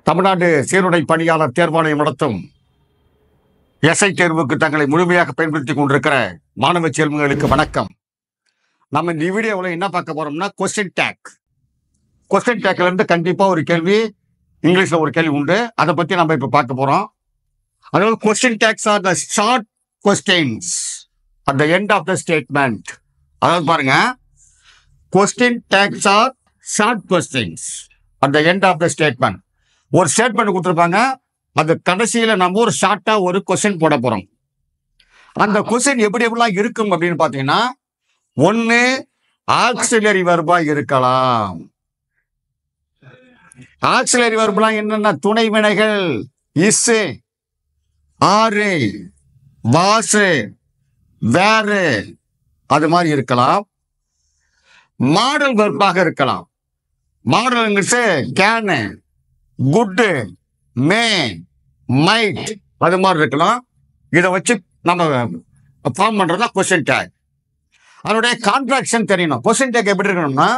தமிழ்நாடு சீருடை பணியாளர் தேர்வாணையம் நடத்தும் எஸ்ஐ தேர்வுக்கு தங்களை முழுமையாக பயன்படுத்திக் கொண்டிருக்கிற மாணவ செல்வங்களுக்கு வணக்கம். நம்ம இந்த வீடியோவில் என்ன பார்க்க போறோம்னா கொஸ்டின் டேக்ல இருந்து கண்டிப்பா ஒரு கேள்வி இங்கிலீஷ்ல ஒரு கேள்வி உண்டு. அதை பத்தி நம்ம இப்ப பார்க்க போறோம். அதாவது question tags are the short questions at the end of the statement. அதாவது பாருங்க, question tags are short questions at the end of the statement. ஒரு ஸ்டேட்மெண்ட் கொடுத்துருப்பாங்க, அது கடைசியில நம்ம ஒரு ஷார்ட்டா ஒரு கொஸ்டின் போட போறோம். அந்த கொஸ்டின் எப்படி எப்படிலாம் இருக்கும் அப்படின்னு பாத்தீங்கன்னா, ஒன்னு ஆக்சிலரி வெர்பா இருக்கலாம். ஆக்சிலரி வெர்பெல்லாம் என்னன்னா துணை வினைகள், இஸ், ஆறு, வாசு, வேறு, அது மாதிரி இருக்கலாம். மாடல் வெர்பாக இருக்கலாம். Model can, good, May, might, அது மாதிரி இருக்கலாம். இதை வச்சு நம்ம ஃபார்ம் பண்றதா கொஸ்டின் டேக். அதனுடைய கான்ட்ராக்ஷன் தெரியணும். கொஸ்டின் டேக் எப்படி இருக்கணும்னா,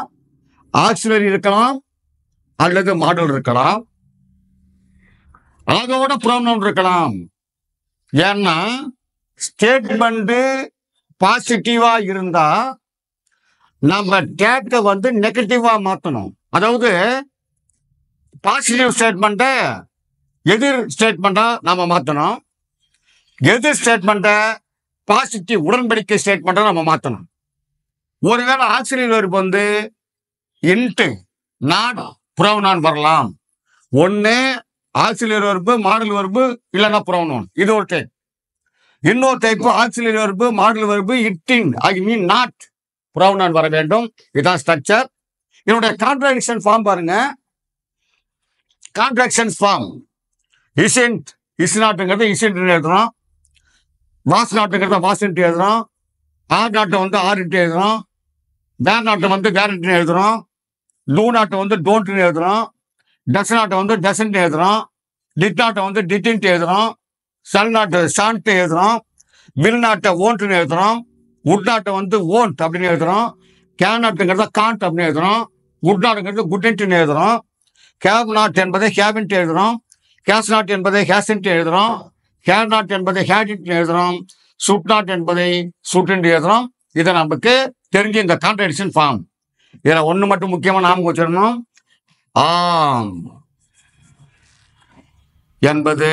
ஆக்சிலரி இருக்கலாம் அல்லது மாடல் இருக்கலாம், அதோட ப்ரொனவுன் இருக்கலாம். ஏன்னா ஸ்டேட்மெண்ட் பாசிட்டிவா இருந்தா நம்ம டேக்கை நெகட்டிவா மாத்தணும். அதாவது பாசிட்டிவ் ஸ்டேட்மெண்ட்டை எதிர் ஸ்டேட்மெண்ட்டா நாம மாத்தணும், எதிர் ஸ்டேட்மெண்ட்டை பாசிட்டிவ் உடன்படிக்கை ஸ்டேட்மெண்ட்டை நம்ம மாத்தணும். ஒருவேளை auxiliary verb into not pronoun வரலாம். ஒன்னு ஆக்சிலரி வெர்ப், மாடல் வெர்ப், இல்லைன்னா ப்ரொனவுன். இது ஒரு டைப். இன்னொரு type auxiliary verb, modal verb, இட்டின், ஐ மீன் நாட், ப்ரொனவுன் வர வேண்டும். இதுதான் ஸ்ட்ரக்சர். இதனுடைய கான்ட்ராடிக்ஷன் ஃபார்ம் பாருங்க. கான்ட்ராக்ஷன் ஃபார்ம் இஸ்ன்ட், இஸ் நாட்டுங்கிறத இஸ்ன்ட் எழுதுறோம், வாஸ் நாட்டுங்கிறத வாஸ்ன்ட் எழுதுறோம், ஆர் நாட்டை ஆர்ன்ட்டு எழுதுறோம், வேர் நாட்டை வேர்ன்ட்டு எழுதுறோம், டூ நாட்டை டோன்ட்னு எழுதுறோம், டஸ் நாட்டை டசன்ட் எழுதுறோம், டிட் நாட்டை டிட்ன்ட்டு எழுதுறோம், சல் நாட்டை ஷான்ட்டு எழுதுறோம், வில் நாட்டை ஓன்ட்னு எழுதுறோம், உட் நாட்டை ஓன்ட் அப்படின்னு எழுதுறோம், கேன் நாட்டுங்கிறத காண்ட் அப்படின்னு எழுதுறோம், குட் நாட்டுங்கிறது குட்ன்ட்டு எழுதுறோம், கேவ் நாட் என்பதை ஹேவின்ட்டு எழுதுறோம், கேஸ் நாட் என்பதை ஹேசன்ட்டு எழுதுறோம், ஹேர் நாட் என்பதை ஹேடின்ட்டு எழுதுறோம், சுட் நாட் என்பதை சுட்டுன்ட்டு எழுதுறோம். இதை நமக்கு தெரிஞ்சு இந்த கான்ட்ராடிக்ஷன் ஃபார்ம். இதுல ஒண்ணு மட்டும் முக்கியமா நாம வச்சிடணும். ஆம் என்பது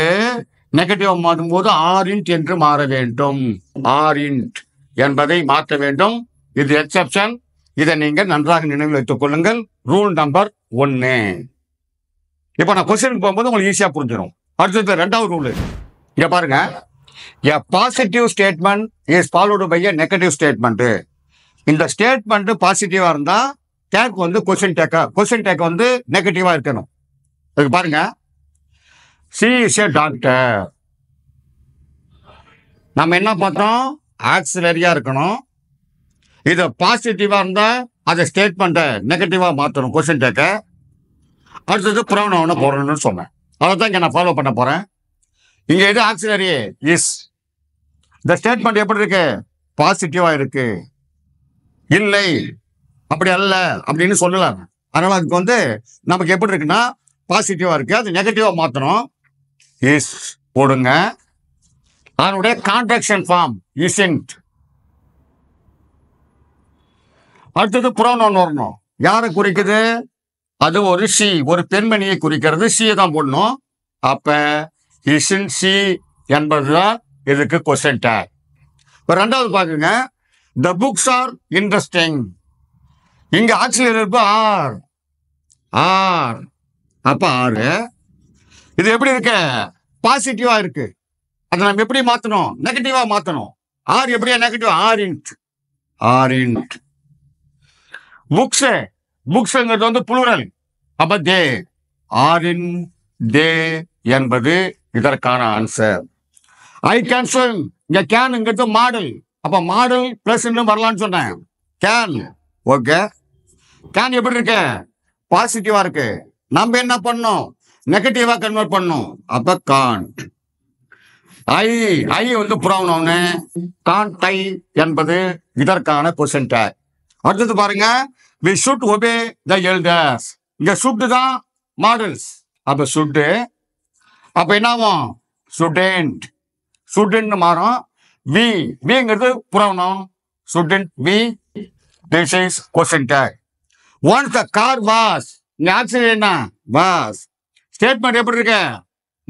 நெகட்டிவ் மாற்றும் போது ஆரின்ட் என்று மாற வேண்டும். ஆரின்ட் என்பதை மாற்ற வேண்டும். இது எக்ஸெப்ஷன். இதை நீங்க நன்றாக நினைவில் வைத்துக் கொள்ளுங்கள். Rule number 1. இப்ப நான் கொஸ்டின் போகும்போது உங்களுக்கு ஈஸியா புரிஞ்சிடும். அடுத்தது ரெண்டாவது ரூல். இங்க பாருங்க, a positive statement is followed by a negative statement. இந்த ஸ்டேட்மெண்ட் பாசிட்டிவா இருந்தா டேக் கொஸ்டின் டேக் நெகட்டிவா இருக்கணும். அதுக்கு பாருங்க, she is a doctor. நம்ம என்ன பார்த்தோம்? ஆக்சிலரியா இருக்கணும். இது பாசிட்டிவா இருந்தா அதை ஸ்டேட்மெண்ட்டை நெகட்டிவா மாத்தணும், கொஸ்டின் டேக்க. அடுத்தது ப்ரொனவுன் போடணும்னு சொன்னேன். அதைத்தான் இங்க நான் ஃபாலோ பண்ண போறேன். இங்க எது ஆக்சிலரி? இஸ். இந்த ஸ்டேட்மெண்ட் எப்படி இருக்கு? பாசிட்டிவா இருக்கு. இல்லை, அப்படி அல்ல அப்படின்னு சொல்லலாம். அதனால அதுக்கு நமக்கு எப்படி இருக்குன்னா பாசிட்டிவா இருக்கு, அது நெகட்டிவா மாத்தணும். இஸ் போடுங்க. அதனுடைய கான்ட்ராக்ஷன் ஃபார்ம் இஸ்ன்ட். அடுத்தது ப்ரொனவுன் வரணும். யாரை குறிக்குது? அது ஒரு சி, ஒரு பெண்மணியை குறிக்கிறது. சியை தான் போடணும். அப்ப இஸ்ன் சி என்பதுதான் இதுக்கு கொஸ்டின் டேக். இப்ப ரெண்டாவது பாக்குங்க, த புக்ஸ் ஆர் இன்ட்ரெஸ்டிங். இங்க ஆக்சிலரி வெர்ப் ஆர். ஆர் அப்ப ஆறு. இது எப்படி இருக்கு? பாசிட்டிவா இருக்கு. அதை நம்ம எப்படி மாத்தணும்? நெகட்டிவா மாத்தணும். ஆர் எப்படியா நெகட்டிவ்? ஆரின்ட். ஆரின்ட். புக்ஸ், புக்ஸ்ங்கிறது புளூரல். அப்ப தே, ஆரின் தே என்பது இதற்கான ஆன்சர். I can swim. இங்க கேன்ங்கிறது மாடல். அப்ப மாடல் பிளஸ் வரலாம்னு சொன்னேன். கேன். ஓகே, கேன் எப்படி இருக்கு? பாசிட்டிவா இருக்கு. நம்ம என்ன பண்ணணும்? நெகட்டிவா கன்வெர்ட் பண்ணணும். அப்ப can't. I I pronoun. Can't I என்பது இதற்கான கொஸ்டின் டேக். அடுத்தது பாருங்க, we should obey the elders. இங்க should தான் மாடல்ஸ். அப்ப சுட்டு. அப்ப என்ன ஆகும்? ஸ்டூடெண்ட். ஸ்டூடெண்ட் மாறும். வி விங்கிறது pronoun. Student we. This is question tag. Once the car was, இங்க ஆக்சுவலி என்ன? வாஸ். ஸ்டேட்மெண்ட் எப்படி இருக்கு?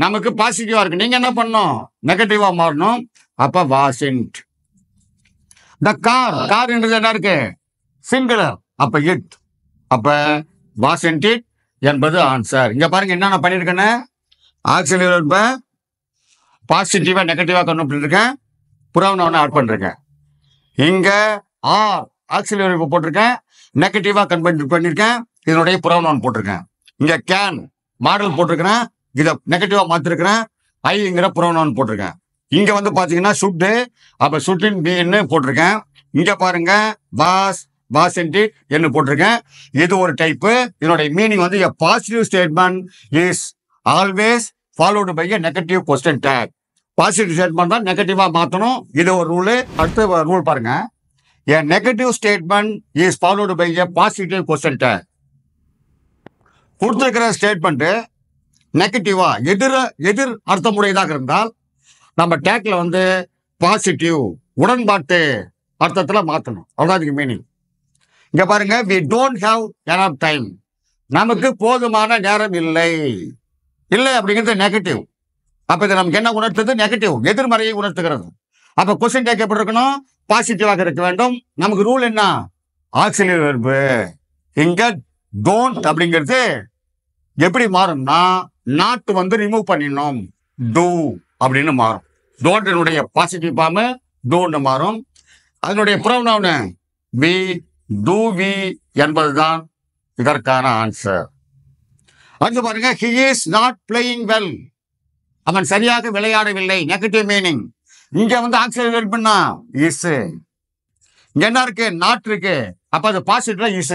நமக்கு பாசிட்டிவா இருக்கு. நீங்க என்ன பண்ணணும்? நெகட்டிவா மாறணும். அப்ப வாசன்ட். த கார், கார்ன்றது என்ன இருக்கு? சிங்குலர். அப்ப இட். அப்ப வாசன்ட் இட் என்பது ஆன்சர். இங்க பாருங்க என்ன நான் பண்ணிருக்கேன்னு, ஆக்சுவலி பாசிட்டிவா நெகட்டிவா கன்வெர்ட் பண்ணிருக்கேன். புறவனம் ஆட் பண்ணிருக்கேன். இங்க ஆர் ஆக்சிலரி போட்டிருக்கேன், நெகட்டிவா கன்வெர்ட் பண்ணிருக்கேன். இதனுடைய புறவனம் போட்டிருக்கேன். இங்க கேன் மாடல் போட்டிருக்கிறேன், இதை நெகட்டிவா மாத்திருக்கிறேன். ஐங்கிற புறவனம் போட்டிருக்கேன். இங்க வந்து பாத்தீங்கன்னா சுட்டு, அப்ப சுட்டின் பின்னு போட்டிருக்கேன். இங்க பாருங்க வாஸ், வாசன்ட் என்ன போட்டிருக்கேன். இது ஒரு டைப்பு. இதனுடைய மீனிங் வந்து positive statement is always followed by a negative question tag. Positive statement தான் நெகட்டிவா மாத்தணும். இது ஒரு ரூல். அடுத்த ரூல் பாருங்க. A negative statement is followed by a positive question tag. கொடுத்திருக்கிற ஸ்டேட்மெண்ட் நெகட்டிவா எதிர் அர்த்தமுடையதாக இருந்தால் நம்ம டேக்ல வந்து பாசிட்டிவ் உடன்பாட்டு அர்த்தத்துல மாத்தணும். அவ்வளவுதான் இதுக்கு மீனிங். இங்க பாருங்க, we don't have enough time. நமக்கு போதுமான நேரம் இல்லை. இல்லை அப்படிங்கிறது நெகட்டிவ். அப்ப இது நமக்கு என்ன உணர்த்துது? நெகட்டிவ், எதிர்மறையை உணர்த்துகிறது. அப்ப கொஸ்டின் டேக் எப்படி இருக்கணும்? பாசிட்டிவாக இருக்க வேண்டும். நமக்கு ரூல் என்ன? Auxiliary verb. இங்க டோன்ட் அப்படிங்கிறது எப்படி மாறும்னா, நாட் வந்து ரிமூவ் பண்ணிடணும், டூ அப்படின்னு மாறும். டோன்ட்னுடைய பாசிட்டிவ் ஃபார்ம் டூன்னு மாறும். அதனுடைய ப்ரொனவுன் வி, டூ வி என்பதுதான் இதற்கான ஆன்சர். அடுத்து பாருங்க, he is not playing well. அவன் சரியாக விளையாடவில்லை. Negative meaning. இங்க வந்து ஆக்சிலரி வெர்புன்னா இஸ். இங்க என்ன இருக்கு? நாட் இருக்கு. அப்ப அது பாசிட்டிவா இஸ்.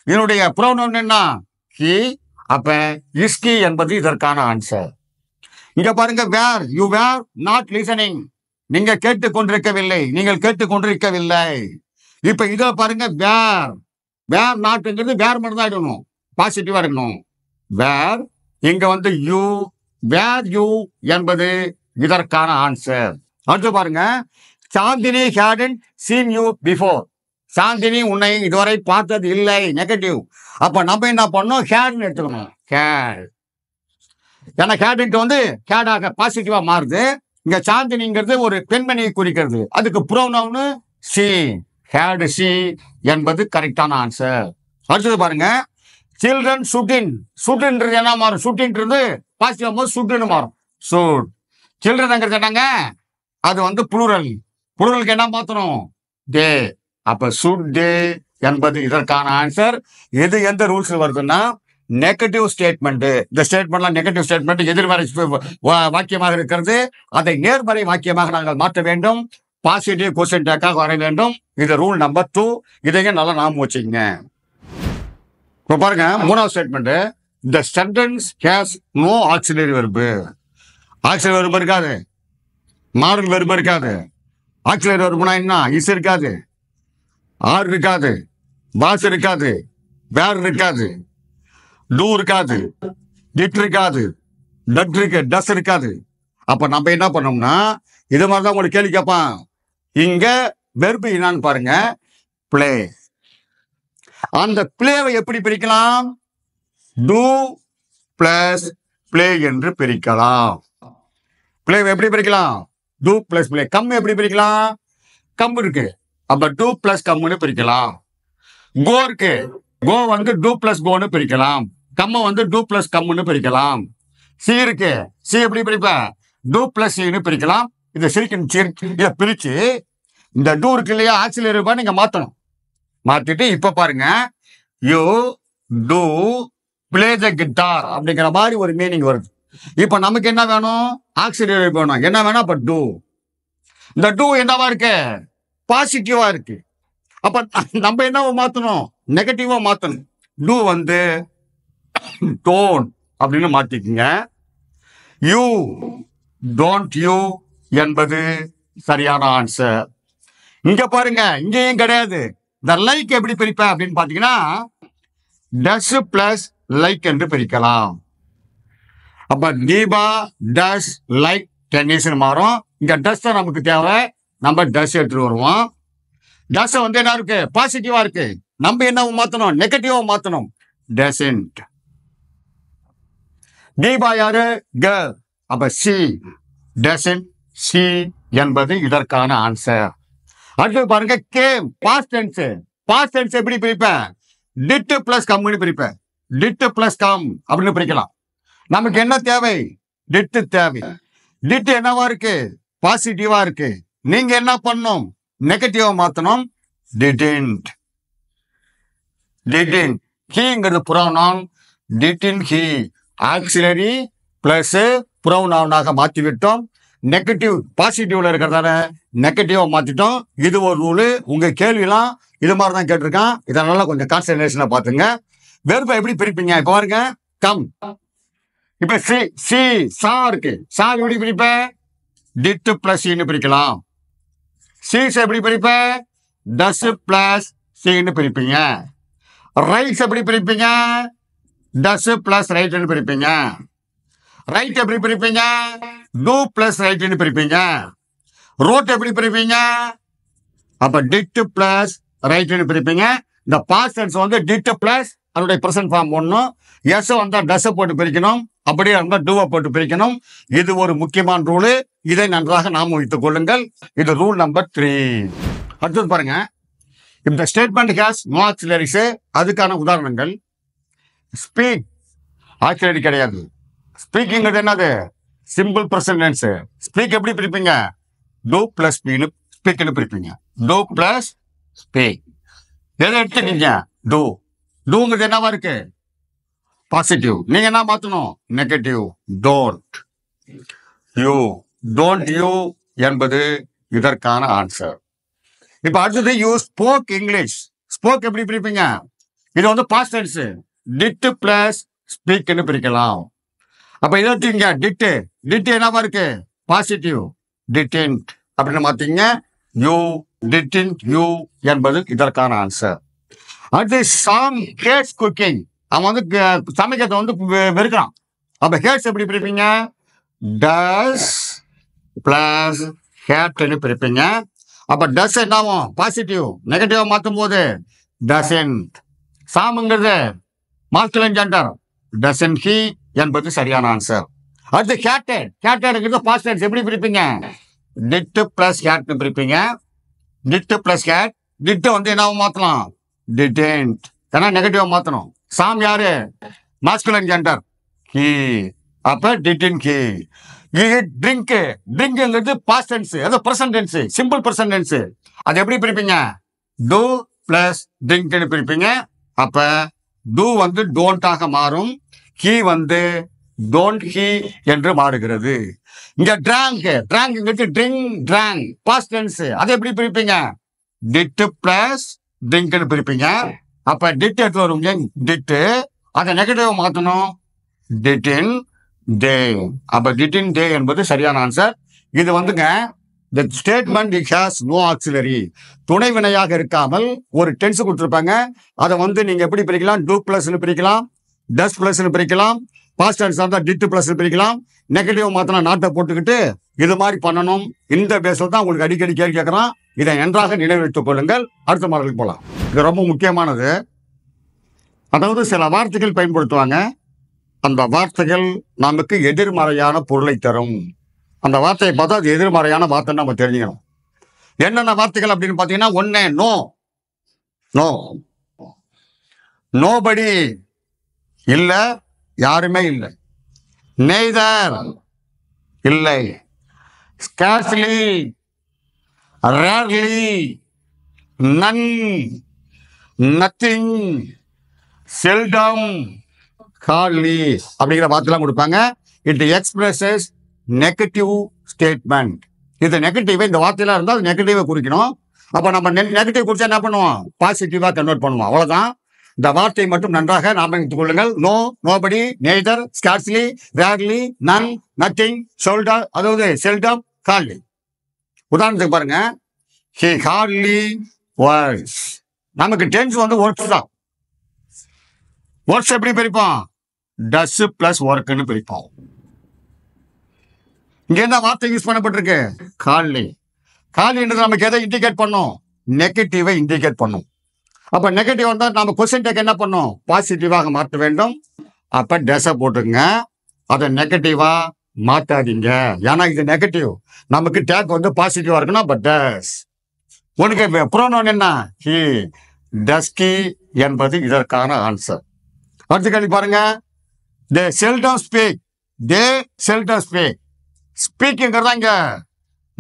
இதனுடைய ப்ரொனவுன் என்ன? ஹி. அப்ப இஸ்கி என்பது இதற்கான ஆன்சர். இங்க பாருங்க, were you were not listening. நீங்க கேட்டுக்கொண்டிருக்கவில்லை, நீங்கள் கேட்டுக்கொண்டிருக்கவில்லை. இப்ப இத பாருங்க, வேர் வேர் நாட்ங்கிறது வேர் மட்டும் தான் இருக்கணும், பாசிட்டிவா இருக்கணும். வேர். இங்க வந்து யூ, வேர் யூ என்பது இதற்கான ஆன்சர். அடுத்து பாருங்க, Chandni hadn't seen you before. Chandni உன்னை இதுவரை பார்த்தது இல்லை. நெகட்டிவ். அப்ப நம்ம என்ன பண்ணணும்? ஹேட்னு எடுத்துக்கணும். ஹேட். ஏன்னா ஹேட் வந்து ஹேடாக பாசிட்டிவா மாறுது. இங்க சாந்தினிங்கிறது ஒரு பெண்மணியை குறிக்கிறது. அதுக்கு ப்ரோனவுன் சி. ஹேட் சி என்பது கரெக்டான ஆன்சர். அடுத்தது பாருங்க, சில்ட்ரன் சுட்டின். சுட்டுன்றது என்ன மாறும்? சுட்டின்றது பாசிட்டிவா போது சுட்டுன்னு மாறும். சூட். சில்ட்ரன்ங்கிறது என்னங்க? அது வந்து புளூரல். புளூரலுக்கு என்ன மாத்தணும்? டே. அப்ப சுட் டே என்பது இதற்கான ஆன்சர். இது எந்த ரூல்ஸ் வருதுன்னா, நெகட்டிவ் ஸ்டேட்மெண்ட். இந்த ஸ்டேட்மெண்ட்லாம் நெகட்டிவ் ஸ்டேட்மெண்ட் எதிர்மறை வாக்கியமாக இருக்கிறது. அதை நேர்மறை வாக்கியமாக நாங்கள் மாற்ற வேண்டும். பாசிட்டிவ் கொஸ்டின் டேக்காக வர வேண்டும். இது ரூல் நம்பர் 2. இதையும் நல்லா ஞாபகம் வச்சுக்கங்க. இப்ப பாருங்க, மூணாவது statement. The sentence has no auxiliary verb. Auxiliary verb இருக்காது, மாடல் வெர்பு இருக்காது. ஆக்சிலரி வெர்புனா என்ன? இஸ் இருக்காது, ஆர் இருக்காது, வாஸ் இருக்காது, வேர் இருக்காது, டூ இருக்காது, டிட் இருக்காது, டட் இருக்கு, டஸ் இருக்காது. அப்ப நம்ம என்ன பண்ணோம்னா, இது மாதிரிதான் உங்களுக்கு கேள்வி கேட்பான். இங்க வெர்பு என்னன்னு பாருங்க, பிளே. அந்த பிளேவை எப்படி பிரிக்கலாம்? டூ பிளஸ் பிளே என்று பிரிக்கலாம். பிளேவை எப்படி பிரிக்கலாம்? Two plus play. கம் எப்படி பிரிக்கலாம்? கம் இருக்கு, அப்ப டூ பிளஸ் கம்னு பிரிக்கலாம். கோ இருக்கு, கோ வந்து டூ பிளஸ் கோன்னு பிரிக்கலாம். கம்ம வந்து டூ பிளஸ் கம்னு பிரிக்கலாம். சி இருக்கு, சி எப்படி பிரிப்ப? டூ பிளஸ் சின்னு பிரிக்கலாம். இதை சிரிக்கணும், இதை பிரிச்சு இந்த டூ இருக்கு இல்லையா, ஆக்சிலரி வெர்பா நீங்க மாத்தணும். மாத்திட்டு இப்ப பாருங்க, you do play the guitar அப்படிங்கிற மாதிரி ஒரு மீனிங் வருது. இப்ப நமக்கு என்ன வேணும்? ஆக்சிலரி வெர்ப் வேணும். என்ன வேணும்? அப்ப டூ. இந்த டூ என்னவா இருக்கு? பாசிட்டிவா இருக்கு. அப்ப நம்ம என்னவா மாத்தணும்? நெகட்டிவா மாத்தணும். டூ வந்து டோன்ட் அப்படின்னு மாத்திக்கங்க. யூ டோன்ட் யூ என்பது சரியான ஆன்சர். இங்க பாருங்க, இங்கேயும் கிடையாது. இந்த லைக் எப்படி பிரிப்பேன் அப்படின்னு பாத்தீங்கன்னா, டஸ் பிளஸ் லைக் என்று பிரிக்கலாம். அப்ப தீபா டஸ் லைக் டென்னிஸ்னு மாறும். இங்க டஸ் தான் நமக்கு தேவை, நம்ம டஸ் எடுத்துட்டு வருவோம். டஸ் வந்து என்ன இருக்கு, பாசிட்டிவா இருக்கு. நம்ம என்ன மாத்தணும், நெகட்டிவா மாத்தணும். டசன்ட். தீபா யாரு, கேர்ள். அப்ப சி டசன்ட் சி என்பது இதற்கான ஆன்சர். அடுத்து பாருங்க came, past tense. Past tense எப்படி பிரிப்பேன், டிட் பிளஸ் கம்னு பிரிப்பேன். டிட் பிளஸ் கம் அப்படின்னு பிரிக்கலாம். நமக்கு என்ன தேவை, டிட் தேவை. டிட் என்னவா இருக்கு, பாசிட்டிவா இருக்கு. நீங்க என்ன பண்ணணும், நெகட்டிவா மாத்தணும். டிடன்ட். டிடன்ட். ஹீங்கிறது pronoun. Didn't he auxiliary plus புரோனவுனாக மாற்றி விட்டோம். நெகட்டிவ் பாசிட்டிவ்ல இருக்கிறதால நெகட்டிவா மாத்திட்டோம். இது ஒரு ரூலு. உங்க கேள்விலாம் இது மாதிரி தான் கேட்டிருக்கான். இதனால கொஞ்சம் கான்சன்ட்ரேஷனா பாத்துங்க. வெறுப்பை எப்படி பிரிப்பீங்க, இப்ப பாருங்க கம். இப்ப சி சி சா இருக்கு. சா எப்படி பிரிப்பேன், டிட் பிளஸ் சின்னு பிரிக்கலாம். சீஸ் எப்படி பிரிப்பேன், டஸ் பிளஸ் சின்னு பிரிப்பீங்க. ரைட்ஸ் எப்படி பிரிப்பீங்க, டஸ் பிளஸ் ரைட்னு பிரிப்பீங்க. ரைட் எப்படி பிரிப்பீங்க, டூ பிளஸ் ரைட்னு பிரிப்பீங்க. ரோட் எப்படி பிரிப்பீங்க, அப்ப டிட் பிளஸ் ரைட்னு பிரிப்பீங்க. இந்த பாஸ்ட் டென்ஸ் வந்து டிட் பிளஸ் அதனுடைய பிரசன்ட் ஃபார்ம் ஒன்னும், எஸ் வந்தா டஸ் போட்டு பிரிக்கணும், அப்படியே இருந்தா டூவை போட்டு பிரிக்கணும். இது ஒரு முக்கியமான ரூலு. இதை நன்றாக நாம வைத்துக் கொள்ளுங்கள். இது ரூல் நம்பர் 3. அடுத்தது பாருங்க, இந்த ஸ்டேட்மெண்ட் ஹேஸ் நோ ஆக்சிலரிஸ். அதுக்கான உதாரணங்கள் ஸ்பீக், ஆக்சிலரி கிடையாது. ஸ்பீக்கிங் என்னது, சிம்பிள் பிரசன்ட் டென்ஸ். ஸ்பீக் எப்படி பிரிப்பீங்க, டூ பிளஸ் ஸ்பீக்னு ஸ்பீக்னு பிரிப்பீங்க. Do plus speak. எதை எடுத்துக்கீங்க, டூ. டூங்கிறது என்னவா இருக்கு, பாசிட்டிவ். நீங்க என்ன மாத்தணும், negative. Don't you. Don't you என்பது இதற்கான ஆன்சர். இப்ப அடுத்தது யூ ஸ்போக் இங்கிலீஷ். ஸ்போக் எப்படி பிரிப்பீங்க, இது வந்து பாஸ்ட் டென்ஸ். டிட் பிளஸ் ஸ்பீக்னு பிரிக்கலாம். அப்ப இதை எடுத்துங்க, டிட். டிட் என்னவா இருக்கு, பாசிட்டிவ். டிடன்ட் அப்படின்னு மாத்தீங்க. யூ டிடன்ட் யூ என்பது இதற்கான ஆன்சர். அடுத்து சாம் ஹேட்ஸ் குக்கிங். அவன் வந்து சமைக்கிறத வந்து வெறுக்கிறான். அப்ப ஹேட்ஸ் எப்படி பிரிப்பீங்க, டஸ் பிளஸ் ஹேட்னு பிரிப்பீங்க. அப்ப டஸ் என்னாவும், பாசிட்டிவ். நெகட்டிவா மாத்தும் போது டசன்ட். சாமுங்கிறது மாஸ்குலின் ஜெண்டர், டசன்ட் ஹி என்பது சரியான ஆன்சர். அடுத்து ஹேட்டட். ஹேட்டட்ங்கிறது பாஸ்ட் டென்ஸ். எப்படி பிரிப்பீங்க, டிட் பிளஸ் ஹேட்னு பிரிப்பீங்க. Did plus hate. டிட் வந்து என்னவும் மாத்தலாம், டிடன்ட். ஏன்னா நெகட்டிவா மாத்தணும். சாம் யாரு, மாஸ்குலின் ஜெண்டர், ஹி. அப்ப டிடன்ட் ஹி. ட்ரிங்க். ட்ரிங்க்ங்கிறது பாஸ்ட் டென்ஸ், அது present tense, simple present tense. அது எப்படி பிரிப்பீங்க, டூ பிளஸ் ட்ரிங்க்னு பிரிப்பீங்க. அப்ப டூ வந்து டோன்டாக மாறும், ஹி வந்து டோன்ட் ஹி என்று மாறுகிறது. இங்க ட்ராங்க். ட்ராங்க்ங்கிறது ட்ரிங்க் ட்ராங்க், பாஸ்ட் டென்ஸ். அதை எப்படி பிரிப்பீங்க, டிட் பிளஸ் ட்ரிங்க்னு பிரிப்பீங்க. அப்ப டிட் எடுத்து வருவீங்க, டிட். அதை நெகட்டிவ் மாத்தணும், டிடின் டே. அப்ப டிடின் டே என்பது சரியான ஆன்சர். இது வந்துங்க, the statement it has no auxiliary. துணை வினையாக இருக்காமல் ஒரு டென்ஸ் கொடுத்துருப்பாங்க. அதை வந்து நீங்க எப்படி பிரிக்கலாம், டூ பிளஸ்னு பிரிக்கலாம், டஸ் பிளஸ்னு பிரிக்கலாம், பாஸ்ட் டென்ஸ் இருந்தா டிட் பிளஸ் பிரிக்கலாம். நெகட்டிவ் மாத்தினா நாட்டை போட்டுக்கிட்டு இது மாதிரி பண்ணணும். இந்த பேஸ்ல தான் உங்களுக்கு அடிக்கடி கேள்வி கேட்கறான். இதை நன்றாக நினைவுறுத்திக் கொள்ளுங்கள். அடுத்த மாடலுக்கு போகலாம். இது ரொம்ப முக்கியமானது. அதாவது சில வார்த்தைகள் பயன்படுத்துவாங்க. அந்த வார்த்தைகள் நமக்கு எதிர்மறையான பொருளை தரும். அந்த வார்த்தையை பார்த்தா அது எதிர்மறையான வார்த்தைன்னு நம்ம தெரிஞ்சுக்கணும். என்னென்ன வார்த்தைகள் அப்படின்னு பார்த்தீங்கன்னா, ஒன்னு நோ. நோ. நோபடி இல்ல, யாருமே இல்லை. நெய்தர் இல்லை. ஸ்கார்ஸ்லி, ரேர்லி, நன், நத்திங், செல்டம், ஹார்ட்லி அப்படிங்கிற வார்த்தைலாம் கொடுப்பாங்க. It expresses negative statement. இது நெகட்டிவ். இந்த வார்த்தையெல்லாம் இருந்தால் அது நெகட்டிவை குறிக்கணும். அப்போ நம்ம நெகட்டிவ் குறிச்சா என்ன பண்ணுவோம், பாசிட்டிவா கன்வெர்ட் பண்ணுவோம். அவ்வளவுதான். இந்த வார்த்தையை மட்டும் நன்றாக ஞாபகம் வைத்துக் கொள்ளுங்கள். நோ, நோபடி, நெய்தர், ஸ்கார்ஸ்லி, ரேர்லி, நன், நத்திங், செல்டம், அதாவது செல்டம், ஹார்ட்லி. உதாரணத்துக்கு பாருங்க, he hardly works. நமக்கு டென்ஸ் வந்து ஒர்க்ஸ் தான். ஒர்க்ஸ் எப்படி பிரிப்போம், டஸ் பிளஸ் ஒர்க்னு பிரிப்போம். இங்க என்ன வார்த்தை யூஸ் பண்ணப்பட்டிருக்கு? காலி. காலின்றது நமக்கு எதை இண்டிகேட் பண்ணும்? நெகட்டிவை இண்டிகேட் பண்ணும். அப்ப நெகட்டிவ் வந்தா நம்ம கொஸ்டின் டேக் என்ன பண்ணும்? பாசிட்டிவாக மாற்ற வேண்டும். அப்ப டெஸ போட்டுங்க. அதை நெகட்டிவா மாத்தாதீங்க. ஏன்னா இது நெகட்டிவ். நமக்கு டேக் வந்து பாசிட்டிவா இருக்கணும். பட் டஸ் உனக்கு ப்ரோனவுன் என்ன? ஹி. டஸ்கி என்பது இதற்கான ஆன்சர். அடுத்த கேள்வி பாருங்க. தே செல்டம் ஸ்பீக். தே செல்டம் ஸ்பீக். ஸ்பீக்குங்கிறதா இங்க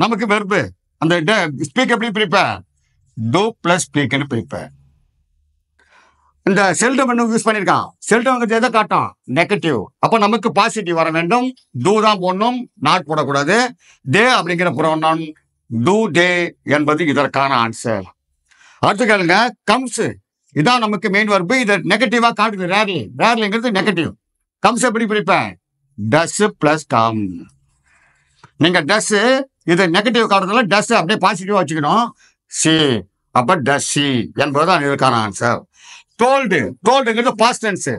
நமக்கு வெர்பு. அந்த ஸ்பீக் எப்படி பிரிப்பேன்? Two plus ஸ்பீக்னு பிரிப்பேன். இந்த செல்டம் என்ன யூஸ் பண்ணியிருக்கான்? செல்டம்ங்கிறது எதை காட்டும்? நெகட்டிவ். அப்போ நமக்கு பாசிட்டிவ் வர வேண்டும். டூ தான் போடணும், நாட் போடக்கூடாது. தே அப்படிங்கிற ப்ரோனவுன் டூ தே என்பது இதற்கான ஆன்சர். அடுத்து கேளுங்க. கம்ஸ். இதான் நமக்கு மெயின் வர்பு. இதை நெகட்டிவா காட்டுது. ரேர்லி. ரேர்லிங்கிறது நெகட்டிவ். கம்ஸ் எப்படி பிரிப்பேன்? டஸ் பிளஸ் கம். நீங்க டஸ் இது நெகட்டிவ் காட்டுறதுல டஸ் அப்படியே பாசிட்டிவா வச்சுக்கணும். சி. அப்ப டஸ் சி என்பதுதான் இதற்கான ஆன்சர். டோல்டு. டோல்டுங்கிறது பாஸ்ட் டென்ஸ்.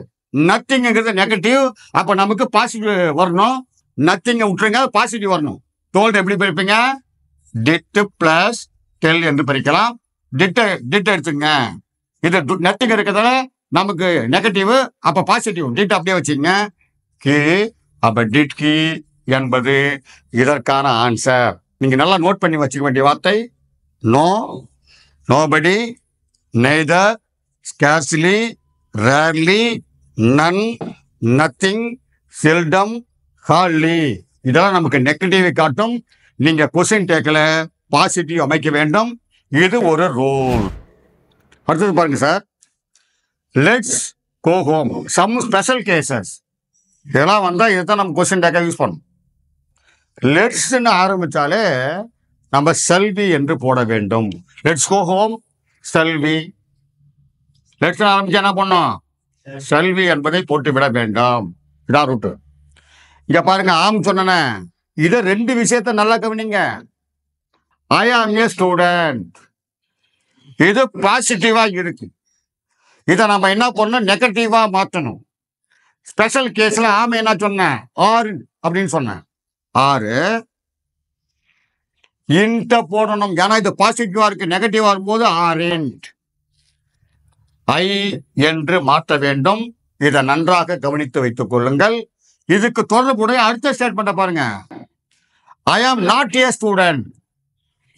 நத்திங்கிறது நெகட்டிவ். அப்ப நமக்கு பாசிட்டிவ் வரணும். நத்திங் விட்டுருங்க, பாசிட்டிவ் வரணும். டோல்டு எப்படி பிரிப்பீங்க? டிட் பிளஸ் டெல் என்று பிரிக்கலாம். டிட் எடுத்துங்க. இது நத்திங் இருக்கிறதால நமக்கு நெகட்டிவ். அப்ப பாசிட்டிவ். டிட் அப்படியே வச்சுங்க. கி. அப்ப டிட் கி என்பது இதற்கான ஆன்சர். நீங்க நல்லா நோட் பண்ணி வச்சுக்க வேண்டிய வார்த்தை no, nobody, neither, scarcely, rarely, none, nothing, seldom, hardly. இதெல்லாம் நமக்கு நெகட்டிவ் காட்டும். நீங்க கொஸ்டின் டேக்கில் பாசிட்டிவ் அமைக்க வேண்டும். இது ஒரு ரூல். அடுத்தது பாருங்க sir. Let's go home. Some special cases. இதெல்லாம் வந்தால் இதைத்தான் நம்ம கொஸ்டின் டேக்கை யூஸ் பண்ணணும். லெட்ஸ்ன்னு ஆரம்பித்தாலே நம்ம செல்வி என்று போட வேண்டும். லெட்ஸ் கோ ஹோம், செல்வி. லெட்ஸ் ஆரம்பிச்சு என்ன பண்ணோம்? செல்வி என்பதை போட்டு விட வேண்டாம். இதான் ரூட்டு. இங்க பாருங்க, ஆம் சொன்ன இதை ரெண்டு விஷயத்த நல்லா கவனிங்க. ஐ ஆம் ஏ ஸ்டூடெண்ட். இது பாசிட்டிவா இருக்கு. இதை நம்ம என்ன பண்ணணும்? நெகட்டிவா மாற்றணும். ஸ்பெஷல் கேஸ்ல ஆம் என்ன சொன்னேன்? ஆறு அப்படின்னு சொன்னேன். ஆறு இன்ட போடணும். ஏன்னா இது பாசிட்டிவா இருக்கு. நெகட்டிவா இருக்கும்போது ஆரண்ட் ஐ என்று மாற்ற வேண்டும். இதை நன்றாக கவனித்து வைத்துக் கொள்ளுங்கள். இதுக்கு தொடர்புடைய அடுத்த ஸ்டேட்மெண்ட்டை பாருங்க. ஐ ஆம் நாட் ஏ ஸ்டூடெண்ட்.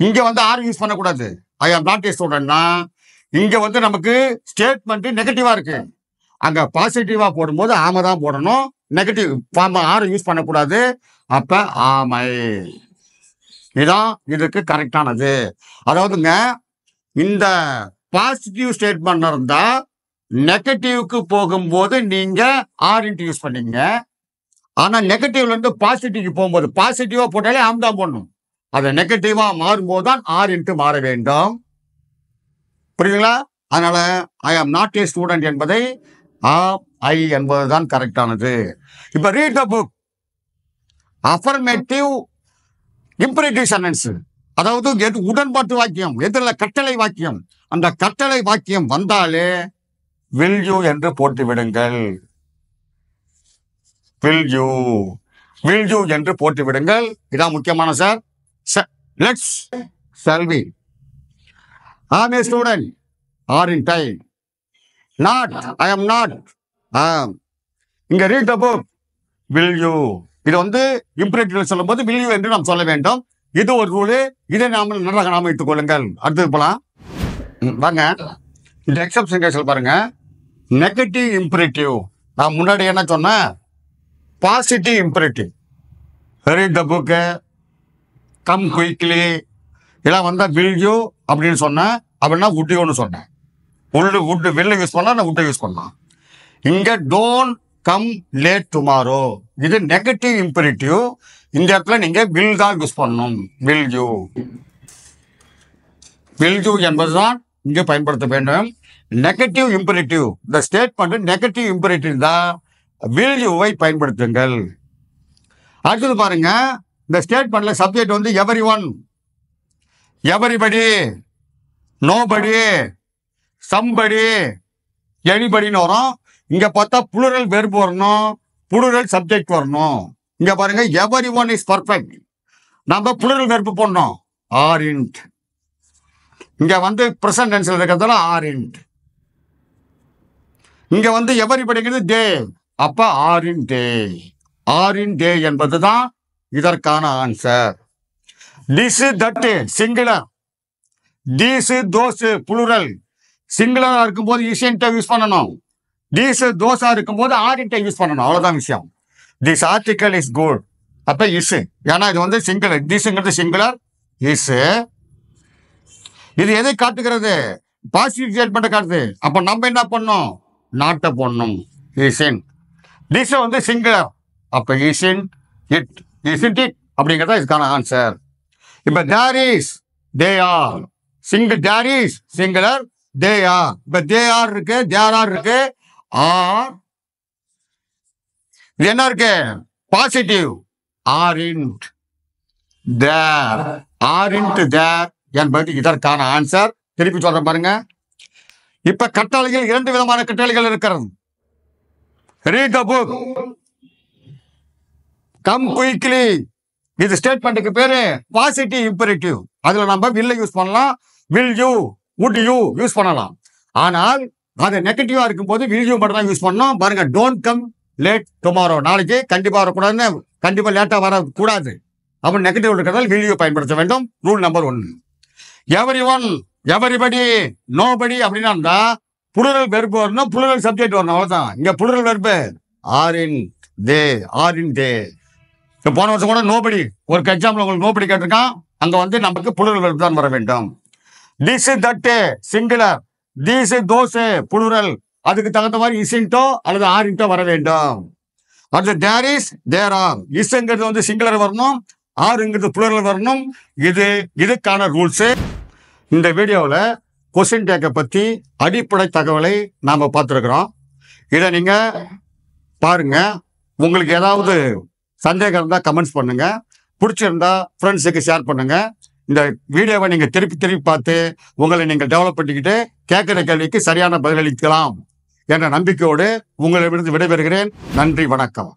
இங்க வந்து ஆர் யூஸ் பண்ணக்கூடாது. ஐ ஆம் நாட் ஏ ஸ்டூடெண்ட்னா இங்க வந்து நமக்கு ஸ்டேட்மெண்ட் நெகட்டிவா இருக்கு. அங்க பாசிட்டிவா போடும்போது ஆமை தான் போடணும். நெகட்டிவ் ஃபார்ம் ஆர் யூஸ் பண்ணக்கூடாது. அப்ப ஆமை. இதான் இதுக்கு கரெக்டானது. அதாவதுங்க இந்த பாசிட்டிவ் ஸ்டேட்மெண்ட் இருந்தா நெகட்டிவ்க்கு போகும்போது நீங்க ஆர்இன்ட் யூஸ் பண்ணீங்க. ஆனா நெகட்டிவ்ல இருந்து பாசிட்டிவ்க்கு போகும்போது பாசிட்டிவா போட்டாலே ஆம் தான் போடணும். அதை நெகட்டிவா மாறும்போது தான் ஆர்இன்ட் மாற வேண்டும். புரியுதுங்களா? அதனால ஐ ஆம் நாட் ஏ ஸ்டூடெண்ட் என்பதை ஆம் ஐ என்பதுதான் கரெக்டானது. இப்ப read the book. Affirmative imperative sentence. அதாவது உடன்பாட்டு வாக்கியம், எதிரில கட்டளை வாக்கியம். அந்த கட்டளை வாக்கியம் வந்தாலே வில் யூ என்று போட்டு விடுங்கள். வில் யூ என்று போட்டு விடுங்கள். இதான் முக்கியமான sir. Let's Selvi. Am a student. Are in time. Not. I am not. இங்க read the book. Will you. இது வந்து இம்பரேட்டிவ் சொல்லும் போது வில் யூ என்று நாம் சொல்ல வேண்டும். இது ஒரு ரூலு. இதை நாம நன்றாக நாம எடுத்துக் கொள்ளுங்கள். அடுத்தது போலாம் வாங்க. இந்த எக்ஸப்ஷன் கேஸில் பாருங்க. Negative imperative. நான் முன்னாடி என்ன சொன்னேன்? Positive imperative. Read the book, come quickly இதெல்லாம் வந்தால் வில் யூ அப்படின்னு சொன்னேன். அப்படின்னா வுட் யூன்னு சொன்னேன். வுட் வில்ல யூஸ் பண்ணலாம், நான் வுட்டை யூஸ் பண்ணலாம். இங்கே டோன்ட் கம் லேட் டுமாரோ. இது நெகட்டிவ் இம்பரேட்டிவ். இந்த இடத்துல நீங்க வில் தான் யூஸ் பண்ணணும். வில் யூ என்பதுதான் இங்கே பயன்படுத்த வேண்டும். Negative imperative. இந்த ஸ்டேட்மெண்ட் நெகட்டிவ் இம்பரேட்டிவ் தான். வில் யூவை பயன்படுத்துங்கள். அடுத்தது பாருங்க. இந்த ஸ்டேட்மெண்ட்ல சப்ஜெக்ட் வந்து every one, everybody, nobody, somebody, எனிபடின்னு வரும். இங்க பார்த்தா புளுரல் வெர்பு வரணும், புளுரல் சப்ஜெக்ட் வரணும். இங்க பாருங்க எவரி ஒன் இஸ் பர்ஃபெக்ட். நம்ம புளூரல் வெர்பு போடணும் ஆர்ன்ட். இங்க வந்து பிரசன்ட் டென்ஸ்ல இருக்கிறதால ஆர்ன்ட். இங்க வந்து எவரிபடிங்கிறது டே, அப்ப ஆர்இன் டே. ஆர்இன் டே என்பதுதான் இதற்கான answer. This that singular, these those plural. சிங்குலரா இருக்கும்போது இஸ்இன்ட்டை யூஸ் பண்ணணும், தீஸ் தோஸா இருக்கும்போது ஆர்இன்ட்டை யூஸ் பண்ணணும், அவ்வளவுதான் விஷயம். திஸ் ஆர்டிகல் இஸ் குட், அப்ப இஸ், ஏன்னா இது வந்து சிங்குலர், திஸ்ங்கிறது சிங்குலர், இஸ். இது எதை காட்டுகிறது? பாசிட்டிவ் ஸ்டேட்மெண்ட் காட்டுது. அப்ப நம்ம என்ன பண்ணோம்? நாட்டை போடணும், இஸ்இன். திஸ் வந்து சிங்குலர், அப்ப இஸ்இன் இட், இஸ்இன்ட் இட் அப்படிங்கிறதா இதுக்கான ஆன்சர். இப்ப there is, they are. There is singular, they are. இப்ப தே ஆர் இருக்கு, தேர் ஆர் இருக்கு, ஆர் இது என்ன இருக்கு? பாசிட்டிவ். ஆர்இன்ட் தேர், ஆர்இன்ட் தேர் என்பது இதற்கான ஆன்சர். திருப்பி சொல்றேன் பாருங்க. இப்ப கட்டளைகள் 2 விதமான கட்டளைகள் இருக்கிறது. Read the book, come quickly. இது ஸ்டேட்மெண்ட்டுக்கு பேரு பாசிட்டிவ் இம்பரேட்டிவ். அதுல நம்ம will யூஸ் பண்ணலாம், will you, would you use பண்ணலாம். ஆனால் அது நெகட்டிவா இருக்கும்போது will you மட்டும் தான் யூஸ் பண்ணணும். பாருங்க, டோன்ட் கம் லேட் டுமாரோ, நாளைக்கு கண்டிப்பா வரக்கூடாதுன்னு, கண்டிப்பா லேட்டா வரக்கூடாது. அப்ப நெகட்டிவ் இருக்கிறதால் will you பயன்படுத்த வேண்டும். Rule number 1. Every one, everybody, nobody அப்படின்னா இருந்தா புளூரல் வெர்பு வரணும், புளூரல் சப்ஜெக்ட் வரணும், அவ்வளவுதான். இங்க புளூரல் வெர்பு ஆர்இன் தே, ஆர்இன் தே. போன வருஷம் கூட நோபடி, ஒரு எக்ஸாம்பிள் உங்களுக்கு நோபடி கேட்டிருக்கான், அங்க வந்து நமக்கு புளூரல் வெர்பு தான் வர வேண்டும். This that singular, these those plural, அதுக்கு தகுந்த மாதிரி இஸ்இன்ட்டோ அல்லது ஆர்இன்ட்டோ வர வேண்டும். அடுத்து தேர் இஸ், தேர் ஆர். இஸ்ங்கிறது வந்து சிங்குலர் வரணும், ஆறுங்கிறது புளூரல் வரணும். இதுக்கான ரூல்ஸ். இந்த வீடியோவில் கொஸ்டின் டேக்கை பற்றி அடிப்படை தகவலை நாம் பார்த்துருக்குறோம். இதை நீங்கள் பாருங்க. உங்களுக்கு ஏதாவது சந்தேகம் இருந்தால் கமெண்ட்ஸ் பண்ணுங்க, பிடிச்சிருந்தா ஃப்ரெண்ட்ஸுக்கு ஷேர் பண்ணுங்க. இந்த வீடியோவை நீங்கள் திருப்பி பார்த்து உங்களை நீங்கள் டெவலப் பண்ணிக்கிட்டு கேட்குற கேள்விக்கு சரியான பதிலளிக்கலாம் என்ற நம்பிக்கையோடு உங்களிடமிருந்து விடைபெறுகிறேன். நன்றி, வணக்கம்.